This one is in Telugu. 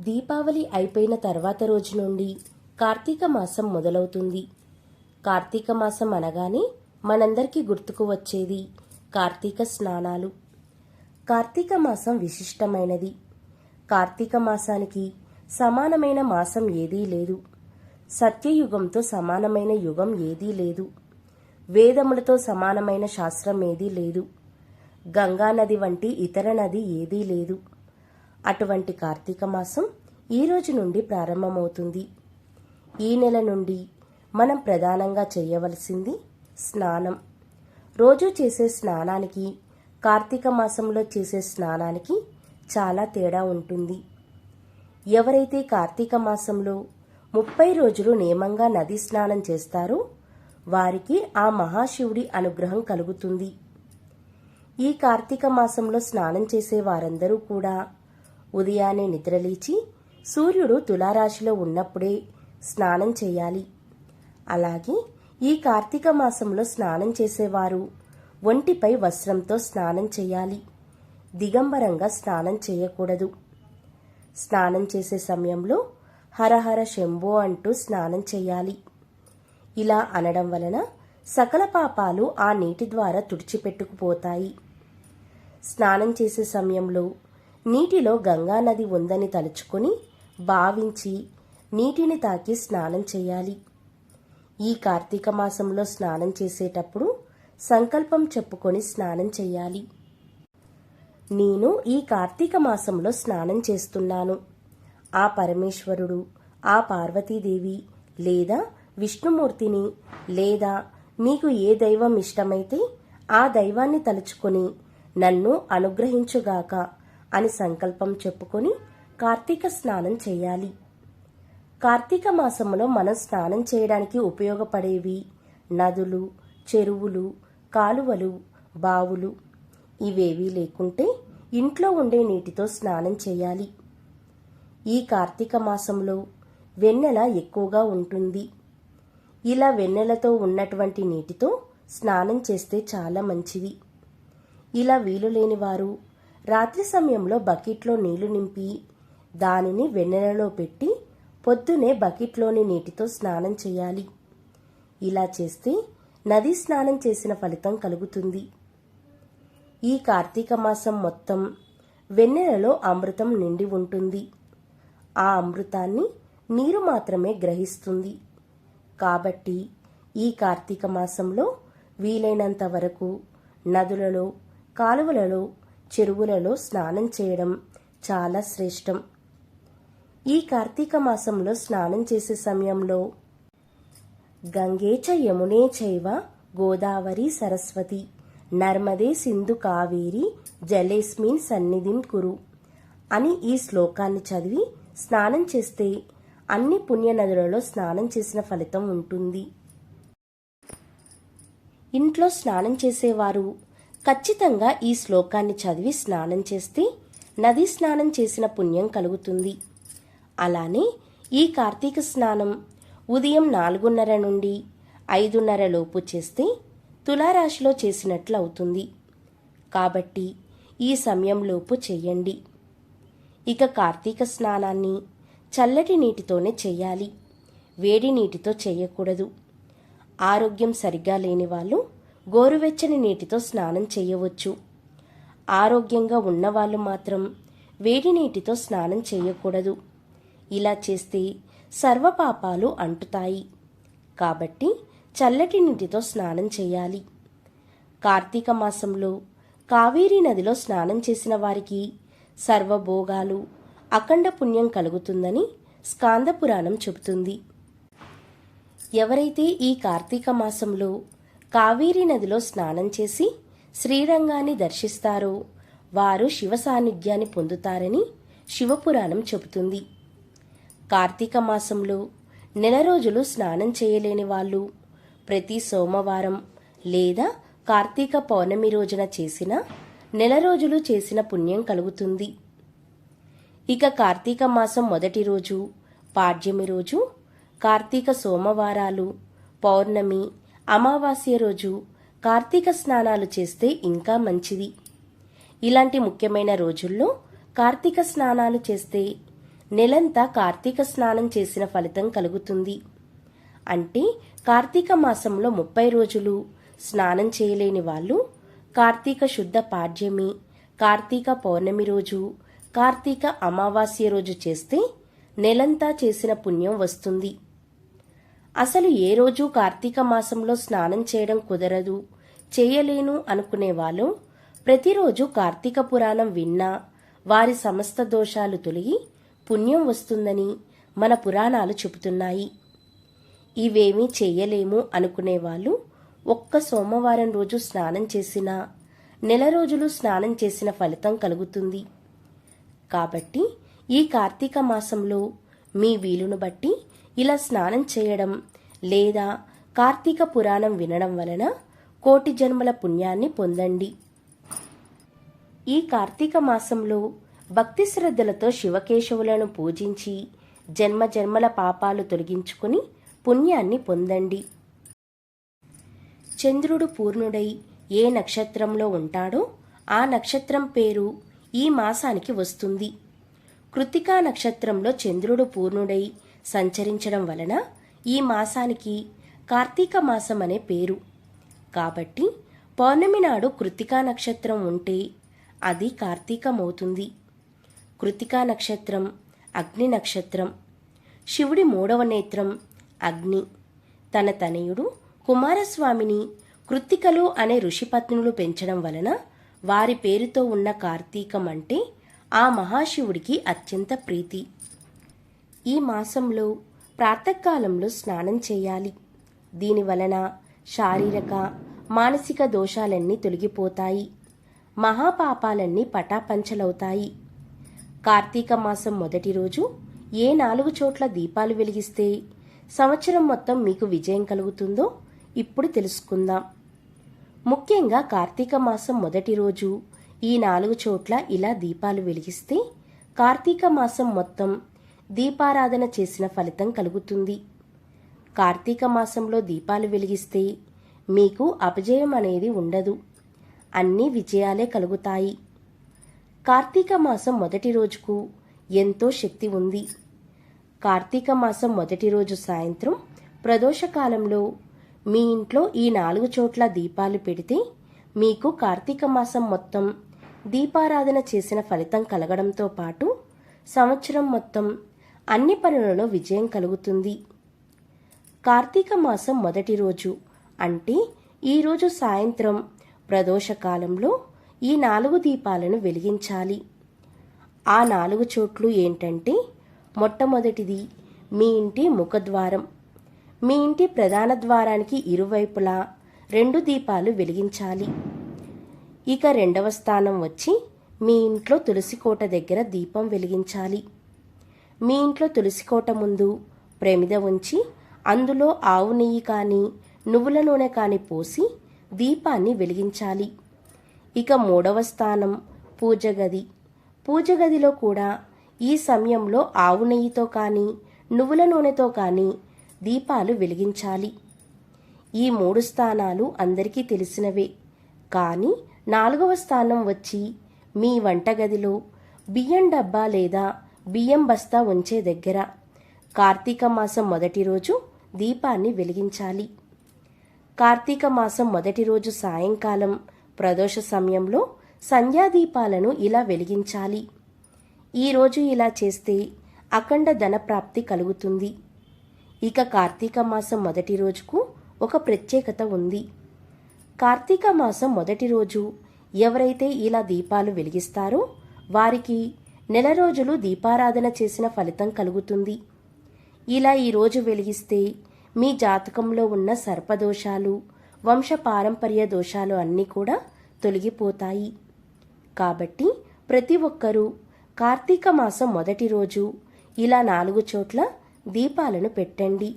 దీపావళి అయిపోయిన తర్వాత రోజు నుండి కార్తీక మాసం మొదలవుతుంది. కార్తీక మాసం అనగానే మనందరికీ గుర్తుకు వచ్చేది కార్తీక స్నానాలు. కార్తీక మాసం విశిష్టమైనది. కార్తీక మాసానికి సమానమైన మాసం ఏదీ లేదు. సత్యయుగంతో సమానమైన యుగం ఏదీ లేదు. వేదములతో సమానమైన శాస్త్రం ఏదీ లేదు. గంగానది వంటి ఇతర నది ఏదీ లేదు. అటువంటి కార్తీక మాసం ఈ రోజు నుండి ప్రారంభమవుతుంది. ఈ నెల నుండి మనం ప్రధానంగా చేయవలసింది స్నానం. రోజు చేసే స్నానానికి కార్తీక మాసంలో చేసే స్నానానికి చాలా తేడా ఉంటుంది. ఎవరైతే కార్తీక మాసంలో 30 రోజులు నియమంగా నది స్నానం చేస్తారో వారికి ఆ మహాశివుడి అనుగ్రహం కలుగుతుంది. ఈ కార్తీక మాసంలో స్నానం చేసే వారందరూ కూడా ఉదయాన్నే నిద్రలేచి సూర్యుడు తులారాశిలో ఉన్నప్పుడే స్నానం చేయాలి. అలాగే ఈ కార్తీక మాసంలో స్నానం చేసేవారు ఒంటిపై వస్త్రంతో స్నానం చేయాలి. దిగంబరంగా స్నానం చేయకూడదు. స్నానం చేసే సమయంలో హరహర శంభో అంటూ స్నానం చేయాలి. ఇలా అనడం వలన సకల పాపాలు ఆ నీటి ద్వారా తుడిచిపెట్టుకుపోతాయి. స్నానం చేసే సమయంలో నీటిలో గంగానది ఉందని తలుచుకొని భావించి నీటిని తాకి స్నానం చేయాలి. ఈ కార్తీక మాసంలో స్నానం చేసేటప్పుడు సంకల్పం చెప్పుకొని స్నానం చేయాలి. నేను ఈ కార్తీక మాసంలో స్నానం చేస్తున్నాను. ఆ పరమేశ్వరుడు, ఆ పార్వతీదేవి లేదా విష్ణుమూర్తిని లేదా మీకు ఏ దైవం ఇష్టమైతే ఆ దైవాన్ని తలుచుకొని నన్ను అనుగ్రహించుగాక అని సంకల్పం చెప్పుకొని కార్తీక స్నానం చేయాలి. కార్తీక మాసంలో మనం స్నానం చేయడానికి ఉపయోగపడేవి నదులు, చెరువులు, కాలువలు, బావులు ఇవేవీ లేకుంటే ఇంట్లో ఉండే నీటితో స్నానం చేయాలి. ఈ కార్తీక మాసంలో వెన్నెల ఎక్కువగా ఉంటుంది. ఇలా వెన్నెలతో ఉన్నటువంటి నీటితో స్నానం చేస్తే చాలా మంచిది. ఇలా వీలు లేని వారు రాత్రి సమయంలో బకెట్లో నీళ్లు నింపి దానిని వెన్నెలలో పెట్టి పొద్దునే బకెట్లోని నీటితో స్నానం చేయాలి. ఇలా చేస్తే నది స్నానం చేసిన ఫలితం కలుగుతుంది. ఈ కార్తీక మాసం మొత్తం వెన్నెలలో అమృతం నిండి ఉంటుంది. ఆ అమృతాన్ని నీరు మాత్రమే గ్రహిస్తుంది. కాబట్టి ఈ కార్తీక మాసంలో వీలైనంత వరకు నదులలో, కాలువలలో, చెరువులలో స్నానం చేయడం చాలా శ్రేష్టం. ఈ కార్తీక మాసంలో స్నానం చేసే సమయంలో గంగే చ యమునే చైవ గోదావరి సరస్వతి నర్మదే సింధు కావేరి జలేస్మిన్ సన్నిధిం కురు అని ఈ శ్లోకాన్ని చదివి స్నానం చేస్తే అన్ని పుణ్యనదులలో స్నానం చేసిన ఫలితం ఉంటుంది. ఇంట్లో స్నానం చేసేవారు ఖచ్చితంగా ఈ శ్లోకాన్ని చదివి స్నానం చేస్తే నది స్నానం చేసిన పుణ్యం కలుగుతుంది. అలానే ఈ కార్తీక స్నానం ఉదయం 4:30 నుండి 5:30 లోపు చేస్తే తులారాశిలో చేసినట్లు అవుతుంది. కాబట్టి ఈ సమయంలోపు చెయ్యండి. ఇక కార్తీక స్నానాన్ని చల్లటి నీటితోనే చెయ్యాలి. వేడి నీటితో చేయకూడదు. ఆరోగ్యం సరిగ్గా లేని వాళ్ళు గోరువెచ్చని నీటితో స్నానం చేయవచ్చు. ఆరోగ్యంగా ఉన్నవాళ్ళు మాత్రం వేడి నీటితో స్నానం చేయకూడదు. ఇలా చేస్తే సర్వపాపాలు అంటుతాయి. కాబట్టి చల్లటి నీటితో స్నానం చేయాలి. కార్తీక మాసంలో కావేరీ నదిలో స్నానం చేసిన వారికి సర్వభోగాలు, అఖండ పుణ్యం కలుగుతుందని స్కాంద పురాణం చెబుతుంది. ఎవరైతే ఈ కార్తీక మాసంలో కావేరీ నదిలో స్నానం చేసి శ్రీరంగాన్ని దర్శిస్తారో వారు శివ సాన్నిధ్యాన్ని పొందుతారని శివపురాణం చెబుతుంది. కార్తీక మాసంలో నెల రోజులు స్నానం చేయలేని వాళ్ళు ప్రతి సోమవారం లేదా కార్తీక పౌర్ణమి రోజున చేసిన నెల రోజులు చేసిన పుణ్యం కలుగుతుంది. ఇక కార్తీక మాసం మొదటి రోజు, పాడ్యమి రోజు, కార్తీక సోమవారాలు, పౌర్ణమి, అమావాస్య రోజు కార్తీక స్నానాలు చేస్తే ఇంకా మంచిది. ఇలాంటి ముఖ్యమైన రోజుల్లో కార్తీక స్నానాలు చేస్తే నెలంతా కార్తీక స్నానం చేసిన ఫలితం కలుగుతుంది. అంటే కార్తీక మాసంలో 30 రోజులు స్నానం చేయలేని వాళ్ళు కార్తీక శుద్ధ పాడ్యమి, కార్తీక పౌర్ణమి రోజు, కార్తీక అమావాస్య రోజు చేస్తే నెలంతా చేసిన పుణ్యం వస్తుంది. అసలు ఏ రోజు కార్తీక మాసంలో స్నానం చేయడం కుదరదు, చేయలేను అనుకునేవాళ్ళు ప్రతిరోజు కార్తీక పురాణం విన్నా వారి సమస్త దోషాలు తొలగి పుణ్యం వస్తుందని మన పురాణాలు చెబుతున్నాయి. ఇవేమీ చెయ్యలేము అనుకునేవాళ్ళు ఒక్క సోమవారం రోజు స్నానం చేసినా నెల రోజులు స్నానం చేసిన ఫలితం కలుగుతుంది. కాబట్టి ఈ కార్తీక మాసంలో మీ వీలును బట్టి ఇలా స్నానం చేయడం లేదా కార్తీక పురాణం వినడం వలన కోటి జన్మల పుణ్యాన్ని పొందండి. ఈ కార్తీక మాసంలో భక్తి శ్రద్ధలతో శివకేశవులను పూజించి జన్మ జన్మల పాపాలు తొలగించుకుని పుణ్యాన్ని పొందండి. చంద్రుడు పూర్ణుడై ఏ నక్షత్రంలో ఉంటాడో ఆ నక్షత్రం పేరు ఈ మాసానికి వస్తుంది. కృత్తికా నక్షత్రంలో చంద్రుడు పూర్ణుడై సంచరించడం వలన ఈ మాసానికి కార్తీక మాసం అనే పేరు. కాబట్టి పౌర్ణమి నాడు కృత్తికా నక్షత్రం ఉంటే అది కార్తీకమవుతుంది. కృత్తికా నక్షత్రం అగ్ని నక్షత్రం. శివుడి 3వ నేత్రం అగ్ని. తన తనయుడు కుమారస్వామిని కృత్తికలు అనే ఋషిపత్నులు పెంచడం వలన వారి పేరుతో ఉన్న కార్తీకం అంటే ఆ మహాశివుడికి అత్యంత ప్రీతి. ఈ మాసంలో ప్రాతకాలంలో స్నానం చేయాలి. దీనివలన శారీరక మానసిక దోషాలన్నీ తొలగిపోతాయి, మహాపాపాలన్నీ పటాపంచలవుతాయి. కార్తీక మాసం మొదటి రోజు ఏ 4 చోట్ల దీపాలు వెలిగిస్తే సంవత్సరం మొత్తం మీకు విజయం కలుగుతుందో ఇప్పుడు తెలుసుకుందాం. ముఖ్యంగా కార్తీక మాసం మొదటి రోజు ఈ 4 చోట్ల ఇలా దీపాలు వెలిగిస్తే కార్తీక మాసం మొత్తం దీపారాధన చేసిన ఫలితం కలుగుతుంది. కార్తీక మాసంలో దీపాలు వెలిగిస్తే మీకు అపజయం అనేది ఉండదు, అన్ని విజయాలే కలుగుతాయి. కార్తీక మాసం మొదటి రోజుకు ఎంతో శక్తి ఉంది. కార్తీక మాసం మొదటి రోజు సాయంత్రం ప్రదోషకాలంలో మీ ఇంట్లో ఈ 4 చోట్ల దీపాలు పెడితే మీకు కార్తీక మాసం మొత్తం దీపారాధన చేసిన ఫలితం కలగడంతో పాటు సంవత్సరం మొత్తం అన్ని పనులలో విజయం కలుగుతుంది. కార్తీక మాసం మొదటి రోజు అంటే ఈరోజు సాయంత్రం ప్రదోషకాలంలో ఈ 4 దీపాలను వెలిగించాలి. ఆ 4 చోట్లు ఏంటంటే, మొట్టమొదటిది మీ ఇంటి ముఖద్వారం. మీ ఇంటి ప్రధాన ద్వారానికి ఇరువైపులా 2 దీపాలు వెలిగించాలి. ఇక 2వ స్థానం వచ్చి మీ ఇంట్లో తులసికోట దగ్గర దీపం వెలిగించాలి. మీ ఇంట్లో తులసికోట ముందు ప్రమిద ఉంచి అందులో ఆవు నెయ్యి కానీ నువ్వుల నూనె కానీ పోసి దీపాన్ని వెలిగించాలి. ఇక 3వ స్థానం పూజ గది. పూజ గదిలో కూడా ఈ సమయంలో ఆవు నెయ్యితో కానీ నువ్వుల నూనెతో కానీ దీపాలు వెలిగించాలి. ఈ 3 స్థానాలు అందరికీ తెలిసినవే. కానీ 4వ స్థానం వచ్చి మీ వంటగదిలో బియ్యం డబ్బా లేదా బియ్యం బస్తా ఉంచే దగ్గర కార్తీక మాసం మొదటి రోజు దీపాన్ని వెలిగించాలి. కార్తీక మాసం మొదటి రోజు సాయంకాలం ప్రదోష సమయంలో సంధ్యాదీపాలను ఇలా వెలిగించాలి. ఈరోజు ఇలా చేస్తే అఖండ ధనప్రాప్తి కలుగుతుంది. ఇక కార్తీక మాసం మొదటి రోజుకు ఒక ప్రత్యేకత ఉంది. కార్తీక మాసం మొదటి రోజు ఎవరైతే ఇలా దీపాలు వెలిగిస్తారో వారికి నెల రోజులు దీపారాధన చేసిన ఫలితం కలుగుతుంది. ఇలా ఈరోజు వెలిగిస్తే మీ జాతకంలో ఉన్న సర్పదోషాలు, వంశపారంపర్య దోషాలు అన్నీ కూడా తొలగిపోతాయి. కాబట్టి ప్రతి ఒక్కరూ కార్తీక మాసం మొదటి రోజు ఇలా 4 చోట్ల దీపాలను పెట్టండి.